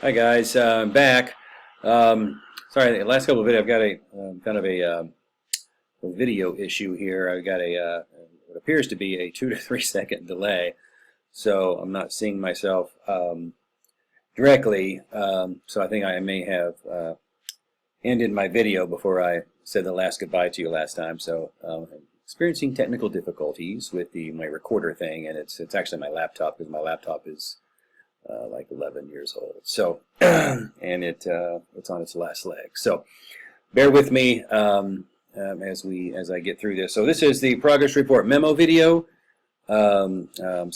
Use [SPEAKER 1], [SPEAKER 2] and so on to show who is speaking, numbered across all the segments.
[SPEAKER 1] Hi guys, I'm back. Sorry, the last couple of videos I've got a kind of a video issue here. I've got what appears to be a 2 to 3 second delay, so I'm not seeing myself directly. So I think I may have ended my video before I said the last goodbye to you last time. So I'm experiencing technical difficulties with my recorder thing, and it's actually my laptop because my laptop is like 11 years old. So, and it's on its last leg. So, bear with me as I get through this. So this is the progress report memo video. So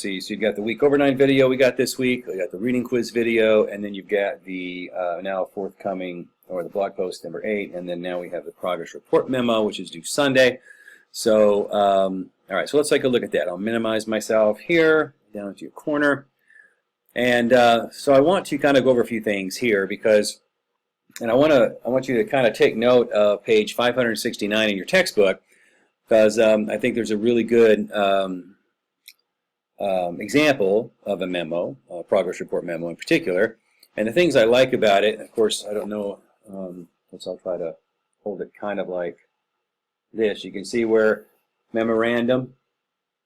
[SPEAKER 1] you've got the week overnight video we got this week. We got the reading quiz video, and then you've got the now forthcoming or the blog post number 8, and then now we have the progress report memo, which is due Sunday. So, all right. So let's take a look at that. I'll minimize myself here down to your corner. And so I want to kind of go over a few things here because, and I want you to kind of take note of page 569 in your textbook because I think there's a really good example of a memo, a progress report memo in particular. And the things I like about it, of course, I don't know, I'll try to hold it kind of like this. You can see where memorandum,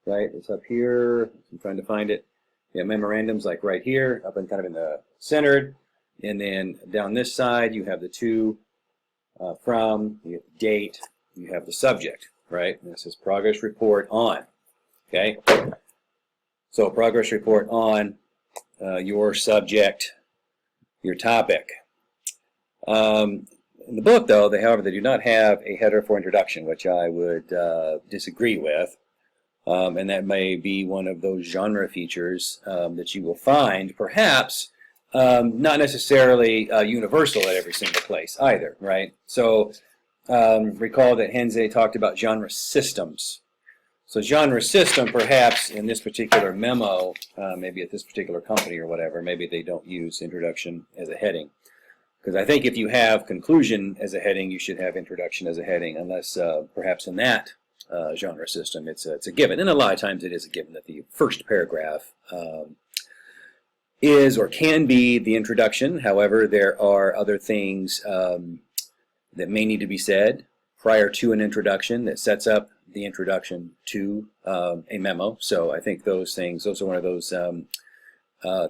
[SPEAKER 1] right? It's up here. I'm trying to find it. Yeah, memorandums like right here, up and kind of in the centered, and then down this side you have the two from, you have the date, you have the subject, right? And this is progress report on, okay? So progress report on your subject, your topic. In the book, though, however, they do not have a header for introduction, which I would disagree with. And that may be one of those genre features that you will find, perhaps not necessarily universal at every single place either, right? So recall that Henze talked about genre systems. So genre system, perhaps in this particular memo, maybe at this particular company or whatever, maybe they don't use introduction as a heading. Because I think if you have conclusion as a heading, you should have introduction as a heading, unless perhaps in that genre system, it's a given, and a lot of times it is a given that the first paragraph is or can be the introduction. However, there are other things that may need to be said prior to an introduction that sets up the introduction to a memo. So I think those are one of those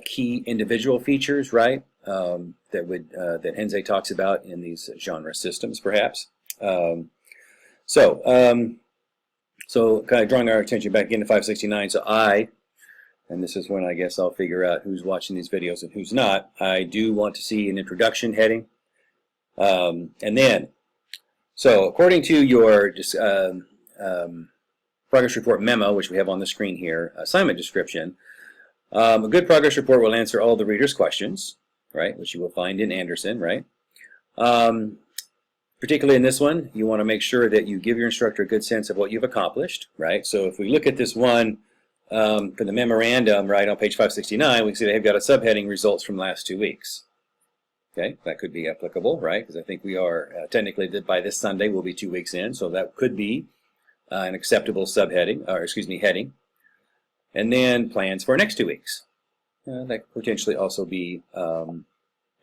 [SPEAKER 1] key individual features, right? That Henze talks about in these genre systems, perhaps. So kind of drawing our attention back into 569, so and this is when I guess I'll figure out who's watching these videos and who's not, I do want to see an introduction heading. And then, so according to your progress report memo, which we have on the screen here, assignment description, a good progress report will answer all the reader's questions, right, which you will find in Anderson, right? Particularly in this one, you want to make sure that you give your instructor a good sense of what you've accomplished, right? So if we look at this one for the memorandum, right, on page 569, we can see they've got a subheading, results from last 2 weeks. Okay, that could be applicable, right? Because I think we are technically, by this Sunday, we'll be 2 weeks in, so that could be an acceptable subheading, or excuse me, heading. And then plans for next 2 weeks. That could potentially also be an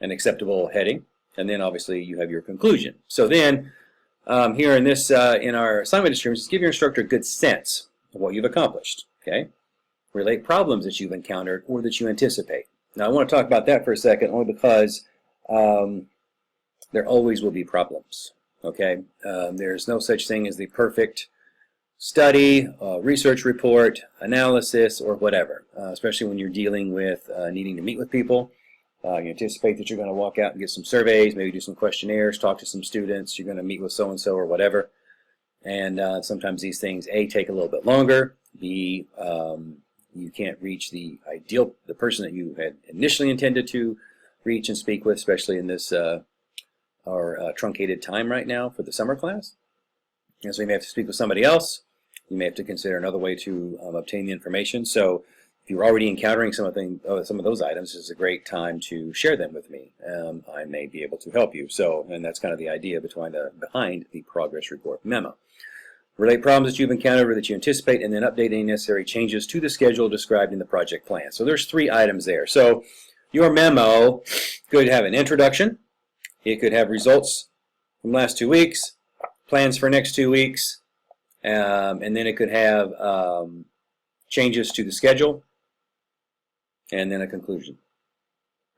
[SPEAKER 1] acceptable heading. And then obviously you have your conclusion. So then here in this in our assignment descriptions, give your instructor a good sense of what you've accomplished. Okay, relate problems that you've encountered or that you anticipate. Now I want to talk about that for a second, only because there always will be problems. Okay, there's no such thing as the perfect study, research report, analysis, or whatever. Especially when you're dealing with needing to meet with people. You anticipate that you're going to walk out and get some surveys, maybe do some questionnaires, talk to some students. You're going to meet with so-and-so or whatever. And sometimes these things, A, take a little bit longer. B, you can't reach the person that you had initially intended to reach and speak with, especially in this our truncated time right now for the summer class. And so you may have to speak with somebody else. You may have to consider another way to obtain the information. So if you're already encountering some of those items, this is a great time to share them with me. I may be able to help you. So, and that's kind of the idea behind the progress report memo. Relate problems that you've encountered or that you anticipate, and then update any necessary changes to the schedule described in the project plan. So there's 3 items there. So your memo could have an introduction. It could have results from last 2 weeks, plans for next 2 weeks, and then it could have changes to the schedule, and then a conclusion.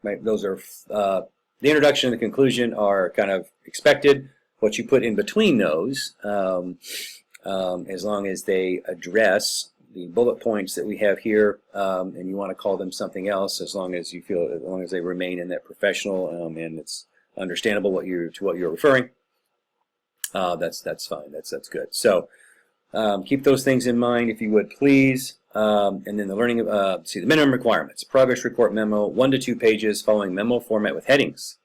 [SPEAKER 1] Right? Those are the introduction and the conclusion are kind of expected. What you put in between those, as long as they address the bullet points that we have here, and you want to call them something else, as long as you feel, as long as they remain in that professional and it's understandable what you're referring. That's fine. That's good. So keep those things in mind if you would, please. And then the learning, the minimum requirements. Progress report memo, 1 to 2 pages, following memo format with headings.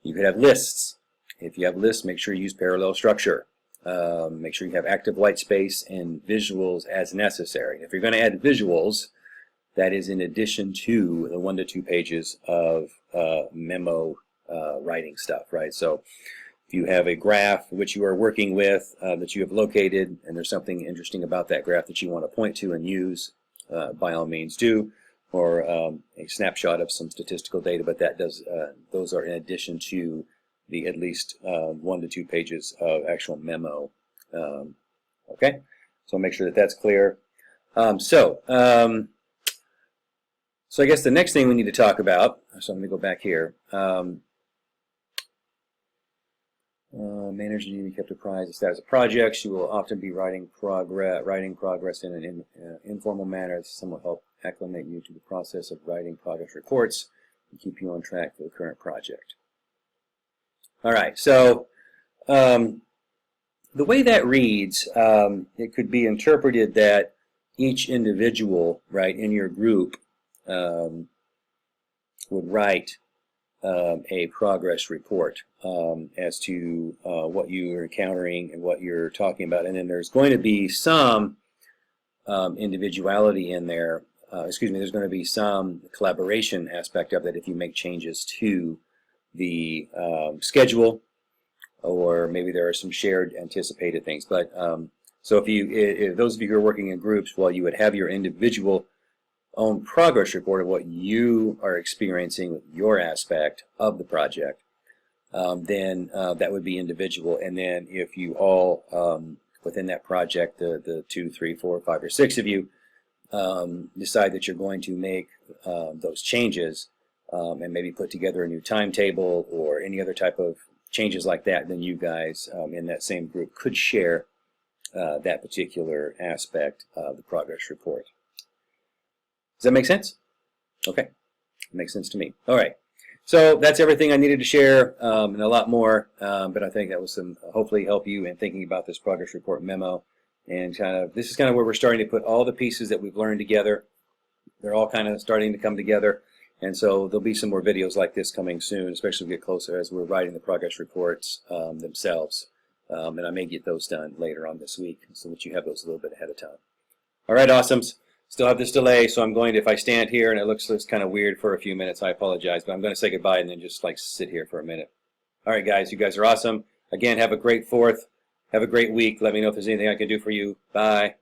[SPEAKER 1] You could have lists. If you have lists, make sure you use parallel structure. Make sure you have active white space and visuals as necessary. If you're going to add visuals, that is in addition to the 1 to 2 pages of memo writing stuff, right? So if you have a graph which you are working with that you have located, and there's something interesting about that graph that you want to point to and use, by all means do, or a snapshot of some statistical data, but that does those are in addition to the at least 1 to 2 pages of actual memo. Okay, so make sure that that's clear. So I guess the next thing we need to talk about, so I'm going to go back here. Managers need to be kept apprised of the status of projects. You will often be writing progress in an informal manner. Some will help acclimate you to the process of writing progress reports and keep you on track for the current project. All right, so the way that reads, it could be interpreted that each individual, right, in your group would write a progress report as to what you are encountering and what you're talking about. And then there's going to be some individuality in there. There's going to be some collaboration aspect of it if you make changes to the schedule, or maybe there are some shared anticipated things. But so if those of you who are working in groups, well, you would have your individual own progress report of what you are experiencing with your aspect of the project, then that would be individual. And then if you all within that project, the 2, 3, 4, 5, or 6 of you decide that you're going to make those changes and maybe put together a new timetable or any other type of changes like that, then you guys in that same group could share that particular aspect of the progress report. Does that make sense? Okay, makes sense to me. All right, so that's everything I needed to share, and a lot more, but I think that was some hopefully help you in thinking about this progress report memo. And this is kind of where we're starting to put all the pieces that we've learned together. They're all kind of starting to come together, and so there'll be some more videos like this coming soon, especially as we get closer as we're writing the progress reports themselves. And I may get those done later on this week so that you have those a little bit ahead of time. All right, awesomes. Still have this delay, so I'm going to, if I stand here and it looks kind of weird for a few minutes, I apologize, but I'm going to say goodbye and then just like sit here for a minute. All right, guys, you guys are awesome. Again, have a great 4th. Have a great week. Let me know if there's anything I can do for you. Bye.